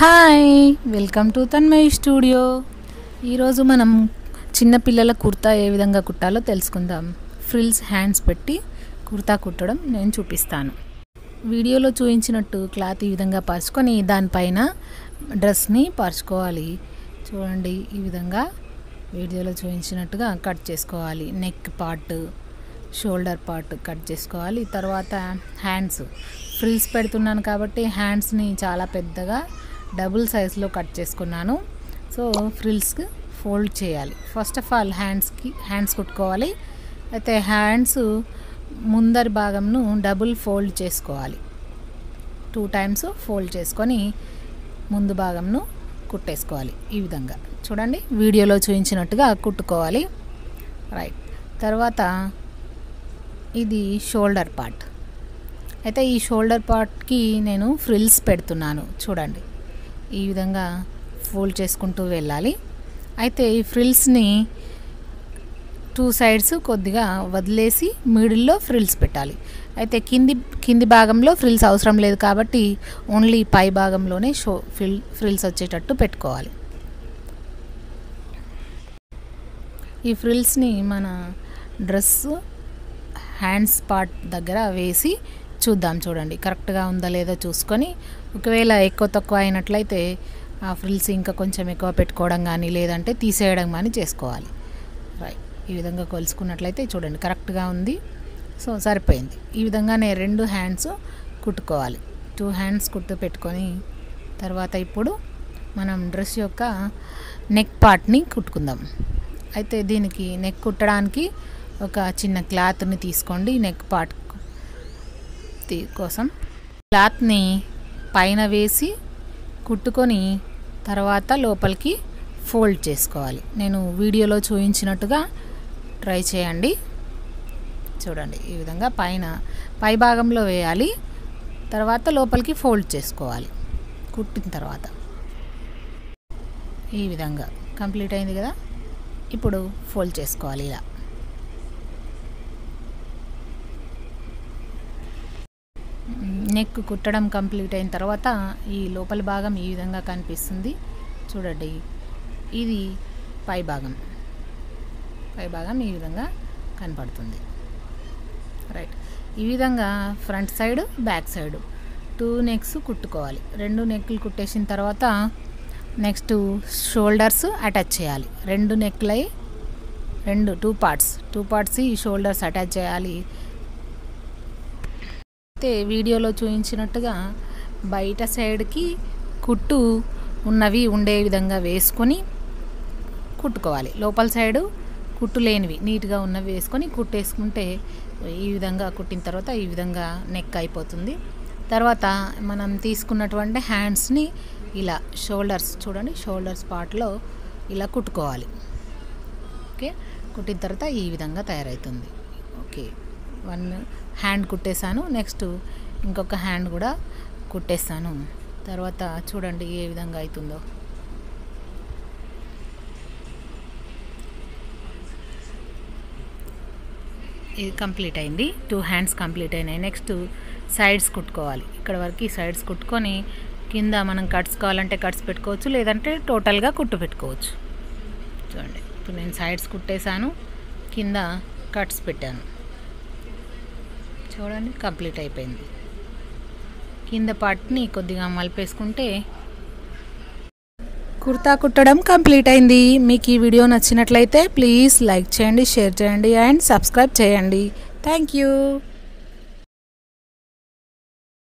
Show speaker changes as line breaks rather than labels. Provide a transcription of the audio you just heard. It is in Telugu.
Hi welcome to Tanmayi studio. ఈరోజు మనం చిన్న పిల్లల కుర్తా ఏ విధంగా కుట్టాలో తెలుసుకుందాం. ఫ్రిల్స్ హ్యాండ్స్ పెట్టి కుర్తా కుట్టడం నేను చూపిస్తాను. వీడియోలో చూపించినట్టు క్లాత్ ఈ విధంగా పరుచుకొని దానిపైన డ్రెస్ని పరుచుకోవాలి. చూడండి, ఈ విధంగా వీడియోలో చూపించినట్టుగా కట్ చేసుకోవాలి. Neck part, shoulder part cut చేసుకోవాలి. తర్వాత హ్యాండ్స్ ఫ్రిల్స్ పెడుతున్నాను కాబట్టి హ్యాండ్స్ని చాలా పెద్దగా డబుల్ సైజులో కట్ చేసుకున్నాను. సో ఫ్రిల్స్కి ఫోల్డ్ చేయాలి. ఫస్ట్ ఆఫ్ ఆల్ హ్యాండ్స్ కుట్టుకోవాలి. అయితే హ్యాండ్స్ ముందరి భాగంను డబుల్ ఫోల్డ్ చేసుకోవాలి. 2 టైమ్స్ ఫోల్డ్ చేసుకొని ముందు భాగంను కుట్టేసుకోవాలి. ఈ విధంగా చూడండి, వీడియోలో చూపించినట్టుగా కుట్టుకోవాలి. రైట్. తర్వాత ఇది షోల్డర్ పార్ట్. అయితే ఈ షోల్డర్ పార్ట్కి నేను ఫ్రిల్స్ పెడుతున్నాను. చూడండి, ఈ విధంగా ఫోల్డ్ చేసుకుంటూ వెళ్ళాలి. అయితే ఈ ఫ్రిల్స్ని 2 సైడ్స్ కొద్దిగా వదిలేసి మిడిల్లో ఫ్రిల్స్ పెట్టాలి. అయితే కింది భాగంలో ఫ్రిల్స్ అవసరం లేదు కాబట్టి ఓన్లీ పై భాగంలోనే ఫ్రిల్స్ వచ్చేటట్టు పెట్టుకోవాలి. ఈ ఫ్రిల్స్ని మన డ్రెస్ హ్యాండ్స్ పార్ట్ దగ్గర వేసి చూద్దాం. చూడండి, కరెక్ట్గా ఉందా లేదో చూసుకొని, ఒకవేళ ఎక్కువ తక్కువ అయినట్లయితే ఆ ఫ్రిల్స్ ఇంకా కొంచెం ఎక్కువ పెట్టుకోవడం కానీ లేదంటే తీసేయడం కానీ చేసుకోవాలి. రైట్. ఈ విధంగా కొలుసుకున్నట్లయితే చూడండి కరెక్ట్గా ఉంది. సో సరిపోయింది. ఈ విధంగానే 2 హ్యాండ్స్ కుట్టుకోవాలి. 2 హ్యాండ్స్ కుట్టు పెట్టుకొని తర్వాత ఇప్పుడు మనం డ్రెస్ యొక్క నెక్ పార్ట్ని కుట్టుకుందాం. అయితే దీనికి నెక్ కుట్టడానికి ఒక చిన్న క్లాత్ని తీసుకోండి. నెక్ పార్ట్ కోసం క్లాత్ని పైన వేసి కుట్టుకొని తర్వాత లోపలికి ఫోల్డ్ చేసుకోవాలి. నేను వీడియోలో చూపించినట్టుగా ట్రై చేయండి. చూడండి, ఈ విధంగా పై భాగంలో వేయాలి. తర్వాత లోపలికి ఫోల్డ్ చేసుకోవాలి. కుట్టిన తర్వాత ఈ విధంగా కంప్లీట్ అయింది కదా. ఇప్పుడు ఫోల్డ్ చేసుకోవాలి. ఇలా నెక్ కుట్టడం కంప్లీట్ అయిన తర్వాత ఈ లోపలి భాగం ఈ విధంగా కనిపిస్తుంది. చూడండి, ఇది పై భాగం ఈ విధంగా కనపడుతుంది. రైట్. ఈ విధంగా front side, back side 2 necks కుట్టుకోవాలి. 2 నెక్లు కుట్టేసిన తర్వాత నెక్స్ట్ షోల్డర్స్ అటాచ్ చేయాలి. 2 నెక్లై 2 పార్ట్స్ ఈ షోల్డర్స్ అటాచ్ చేయాలి. అయితే వీడియోలో చూపించినట్టుగా బయట సైడ్కి కుట్టు ఉండే విధంగా వేసుకొని కుట్టుకోవాలి. లోపల సైడు కుట్టు లేనివి నీట్గా ఉన్నవి వేసుకొని కుట్టేసుకుంటే ఈ విధంగా కుట్టిన తర్వాత ఈ విధంగా నెక్ అయిపోతుంది. తర్వాత మనం తీసుకున్నటువంటి హ్యాండ్స్ని ఇలా చూడండి షోల్డర్స్ పార్ట్లో ఇలా కుట్టుకోవాలి. ఓకే, కుట్టిన తర్వాత ఈ విధంగా తయారవుతుంది. ఓకే, 1 హ్యాండ్ కుట్టేశాను. నెక్స్ట్ ఇంకొక హ్యాండ్ కూడా కుట్టేస్తాను. తర్వాత చూడండి ఏ విధంగా అవుతుందో. ఇది కంప్లీట్ అయింది. 2 హ్యాండ్స్ కంప్లీట్ అయినాయి. నెక్స్ట్ సైడ్స్ కుట్టుకోవాలి. ఇక్కడ వరకు సైడ్స్ కుట్టుకొని కింద మనం కట్స్ కావాలంటే కట్స్ పెట్టుకోవచ్చు, లేదంటే టోటల్గా కుట్టు పెట్టుకోవచ్చు. చూడండి, ఇప్పుడు నేను సైడ్స్ కుట్టేశాను, కింద కట్స్ పెట్టాను. చూడండి, కంప్లీట్ అయిపోయింది. కింద పార్ట్ని కొద్దిగా మలిపేసుకుంటే కుర్తా కుట్టడం కంప్లీట్ అయింది. మీకు ఈ వీడియో నచ్చినట్లయితే ప్లీజ్ లైక్ చేయండి, షేర్ చేయండి అండ్ సబ్స్క్రైబ్ చేయండి. Thank you.